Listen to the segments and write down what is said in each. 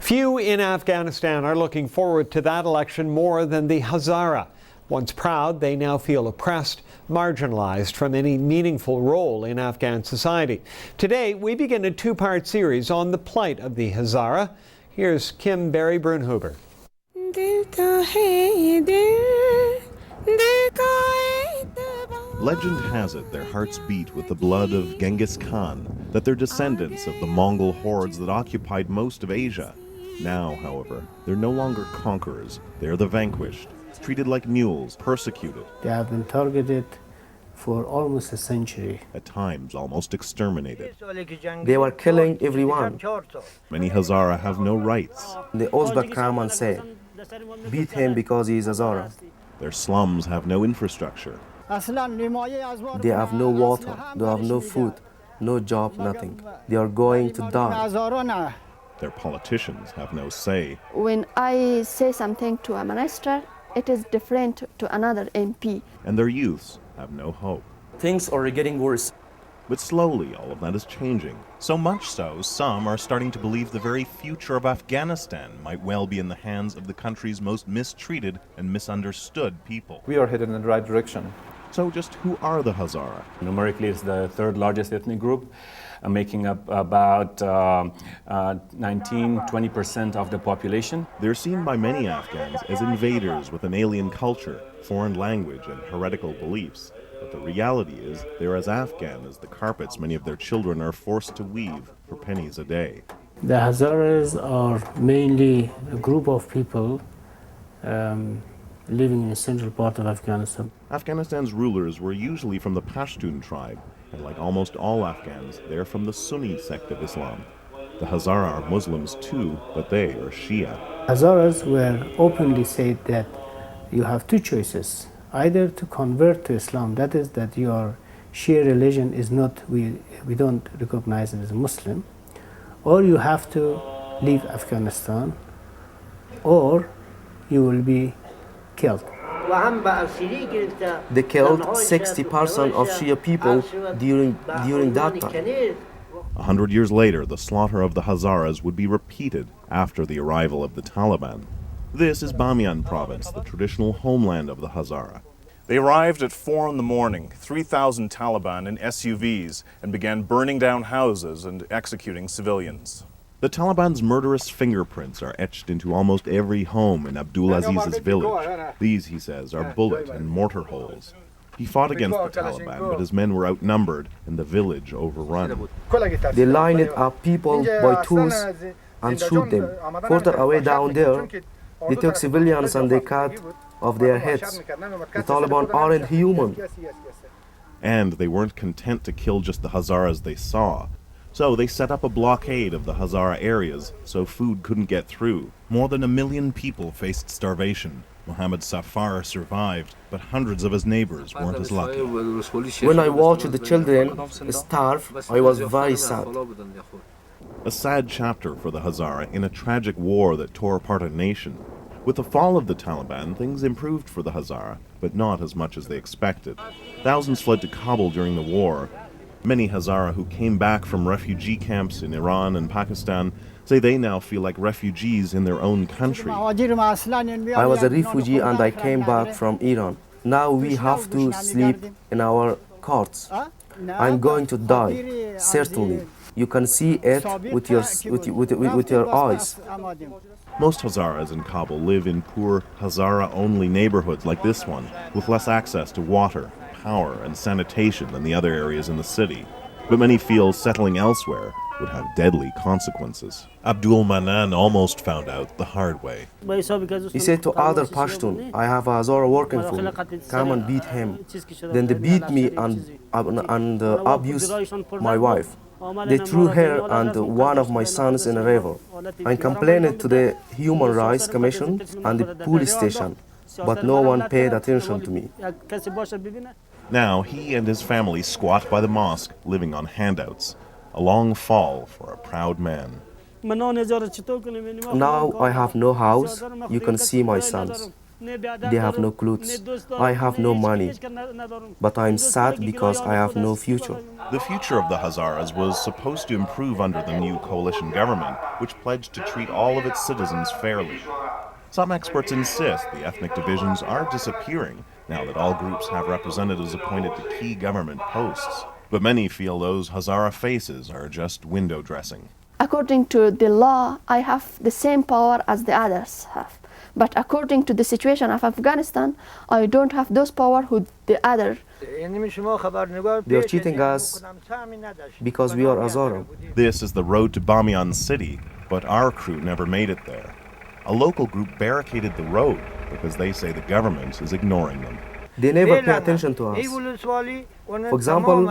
Few in Afghanistan are looking forward to that election more than the Hazara. Once proud, they now feel oppressed, marginalized from any meaningful role in Afghan society. Today, we begin a two-part series on the plight of the Hazara. Here's Kim Berry-Brunhuber. Legend has it their hearts beat with the blood of Genghis Khan, that they're descendants of the Mongol hordes that occupied most of Asia. Now, however, they're no longer conquerors, they're the vanquished, treated like mules, persecuted. They have been targeted for almost a century. At times, almost exterminated. They were killing everyone. Many Hazara have no rights. The Uzbek come and say, beat him because he is Hazara. Their slums have no infrastructure. They have no water, they have no food, no job, nothing. They are going to die. Their politicians have no say. When I say something to a minister, it is different to another MP. And their youths have no hope. Things are getting worse. But slowly, all of that is changing. So much so, some are starting to believe the very future of Afghanistan might well be in the hands of the country's most mistreated and misunderstood people. We are headed in the right direction. So just who are the Hazara? Numerically, it's the third largest ethnic group, making up about 19–20% of the population. They're seen by many Afghans as invaders with an alien culture, foreign language, and heretical beliefs. But the reality is they're as Afghan as the carpets many of their children are forced to weave for pennies a day. The Hazaras are mainly a group of people living in the central part of Afghanistan. Afghanistan's rulers were usually from the Pashtun tribe, and like almost all Afghans, they're from the Sunni sect of Islam. The Hazara are Muslims too, but they are Shia. Hazaras were openly said that you have two choices, either to convert to Islam, that is that your Shia religion is not, we don't recognize it as a Muslim, or you have to leave Afghanistan, or you will be killed. They killed 60% of Shia people during that time. 100 years later, the slaughter of the Hazaras would be repeated after the arrival of the Taliban. This is Bamiyan province, the traditional homeland of the Hazara. They arrived at 4 in the morning, 3,000 Taliban in SUVs, and began burning down houses and executing civilians. The Taliban's murderous fingerprints are etched into almost every home in Abdulaziz's village. These, he says, are bullet and mortar holes. He fought against the Taliban, but his men were outnumbered and the village overrun. They lined up people by twos and shoot them. Further away down there, they took civilians and they cut off their heads. The Taliban aren't human. And they weren't content to kill just the Hazaras they saw. So they set up a blockade of the Hazara areas so food couldn't get through. More than 1 million people faced starvation. Mohammed Safar survived, but hundreds of his neighbors weren't as lucky. When I watched the children starve, I was very sad. A sad chapter for the Hazara in a tragic war that tore apart a nation. With the fall of the Taliban, things improved for the Hazara, but not as much as they expected. Thousands fled to Kabul during the war. Many Hazara who came back from refugee camps in Iran and Pakistan say they now feel like refugees in their own country. I was a refugee and I came back from Iran. Now we have to sleep in our cots. I'm going to die, certainly. You can see it with your eyes. Most Hazaras in Kabul live in poor Hazara-only neighborhoods like this one, with less access to water, power, and sanitation than the other areas in the city. But many feel settling elsewhere would have deadly consequences. Abdul Manan almost found out the hard way. He said to other Pashtun, I have a Hazara working for me, come and beat him. Then they beat me and abused my wife. They threw her and one of my sons in a river. I complained to the Human Rights Commission and the police station, but no one paid attention to me. Now he and his family squat by the mosque, living on handouts. A long fall for a proud man. Now I have no house. You can see my sons. They have no clothes. I have no money. But I'm sad because I have no future. The future of the Hazaras was supposed to improve under the new coalition government, which pledged to treat all of its citizens fairly. Some experts insist the ethnic divisions are disappearing now that all groups have representatives appointed to key government posts. But many feel those Hazara faces are just window dressing. According to the law, I have the same power as the others have. But according to the situation of Afghanistan, I don't have those power who the other. They are cheating us because we are Hazara. This is the road to Bamiyan city, but our crew never made it there. A local group barricaded the road because they say the government is ignoring them. They never pay attention to us. For example,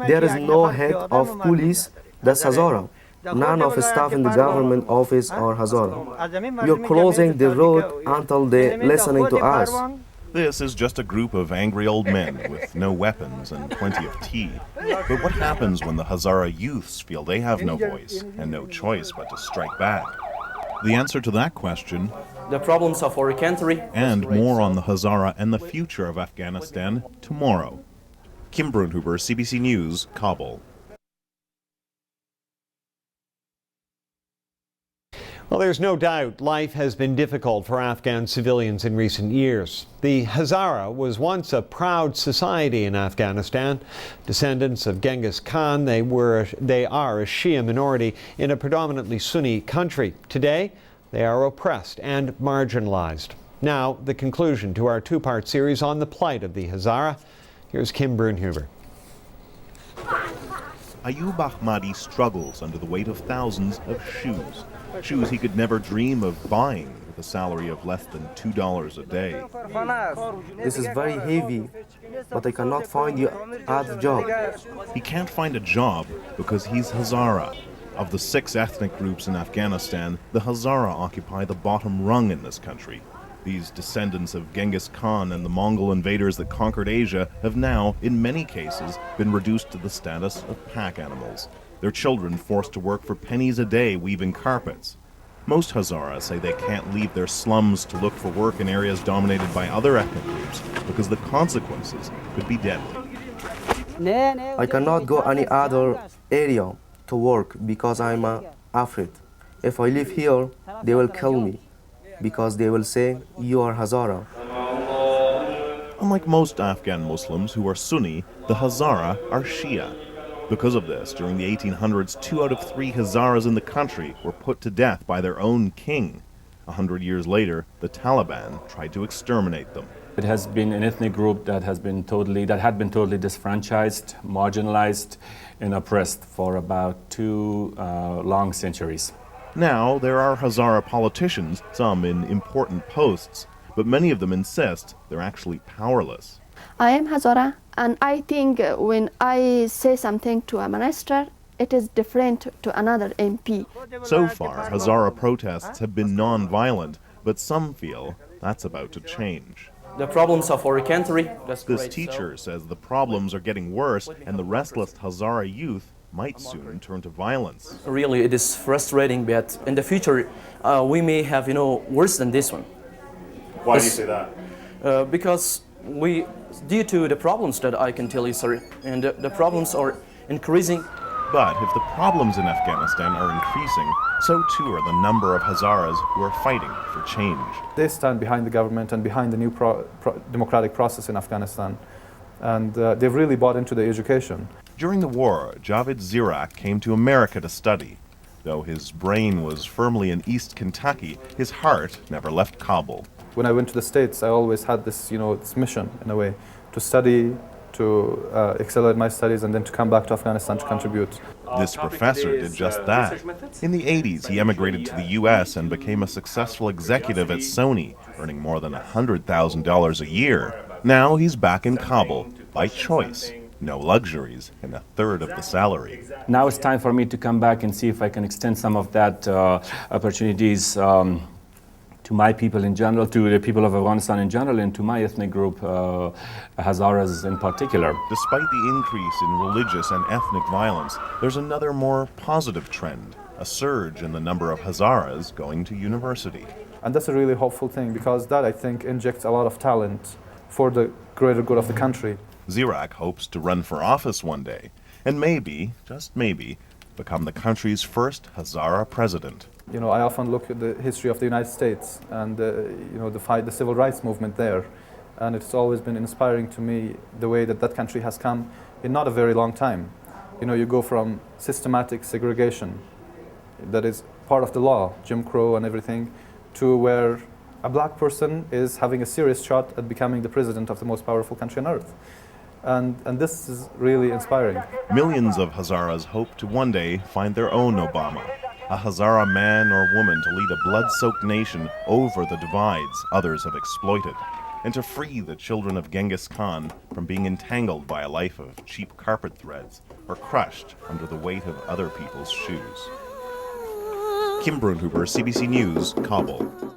there is no head of police that's Hazara. None of the staff in the government office are Hazara. We are closing the road until they're listening to us. This is just a group of angry old men with no weapons and plenty of tea. But what happens when the Hazara youths feel they have no voice and no choice but to strike back? The answer to that question, The problems of our country, and more on the Hazara and the future of Afghanistan tomorrow. Kim Brunhuber, CBC News, Kabul. Well, there's no doubt life has been difficult for Afghan civilians in recent years. The Hazara was once a proud society in Afghanistan. Descendants of Genghis Khan, they are a Shia minority in a predominantly Sunni country. Today, they are oppressed and marginalized. Now, the conclusion to our two-part series on the plight of the Hazara. Here's Kim Brunhuber. Ayub Ahmadi struggles under the weight of thousands of shoes. Shoes he could never dream of buying with a salary of less than $2 a day. this is very heavy, but I cannot find you other job. He can't find a job because he's Hazara. Of the 6 ethnic groups in Afghanistan, the Hazara occupy the bottom rung in this country. These descendants of Genghis Khan and the Mongol invaders that conquered Asia have now, in many cases, been reduced to the status of pack animals. Their children forced to work for pennies a day weaving carpets. Most Hazara say they can't leave their slums to look for work in areas dominated by other ethnic groups because the consequences could be deadly. I cannot go any other area to work because I'm afraid. If I live here, they will kill me because they will say, you are Hazara. Unlike most Afghan Muslims who are Sunni, the Hazara are Shia. Because of this, during the 1800s, 2 out of 3 Hazaras in the country were put to death by their own king. 100 years later, the Taliban tried to exterminate them. It has been an ethnic group that had been totally disfranchised, marginalized, and oppressed for about 2 long centuries. Now, there are Hazara politicians, some in important posts, but many of them insist they're actually powerless. I am Hazara, and I think when I say something to a minister, it is different to another MP. So far, Hazara protests have been non-violent, but some feel that's about to change. The problems of our country, This teacher says the problems are getting worse and the restless Hazara youth might soon turn to violence. really it is frustrating, but in the future we may have worse than this one. Why do you say that? Because due to the problems that I can tell you, sir, and the problems are increasing. But if the problems in Afghanistan are increasing, so too are the number of Hazaras who are fighting for change. They stand behind the government and behind the new democratic process in Afghanistan, and they've really bought into the education. During the war, Javed Zirak came to America to study. Though his brain was firmly in East Kentucky, his heart never left Kabul. When I went to the States, I always had this, this mission, in a way, to study, to accelerate my studies, and then to come back to Afghanistan to contribute. This professor did just that. In the 80s, he emigrated to the U.S. and became a successful executive at Sony, earning more than $100,000 a year. Now he's back in Kabul, by choice. No luxuries, and 1/3 of the salary. Now it's time for me to come back and see if I can extend some of that opportunities to my people in general, to the people of Afghanistan in general, and to my ethnic group, Hazaras in particular. Despite the increase in religious and ethnic violence, there's another more positive trend. a surge in the number of Hazaras going to university. And that's a really hopeful thing, because that, I think, injects a lot of talent for the greater good of the country. Zirak hopes to run for office one day, and maybe, just maybe, become the country's first Hazara president. You know, I often look at the history of the United States and you know, the civil rights movement there, and it's always been inspiring to me the way that that country has come in not a very long time. You know, you go from systematic segregation that is part of the law, Jim Crow and everything, to where a black person is having a serious shot at becoming the president of the most powerful country on earth. And this is really inspiring. Millions of Hazaras hope to one day find their own Obama, a Hazara man or woman to lead a blood-soaked nation over the divides others have exploited, and to free the children of Genghis Khan from being entangled by a life of cheap carpet threads or crushed under the weight of other people's shoes. Kim Brunhuber, CBC News, Kabul.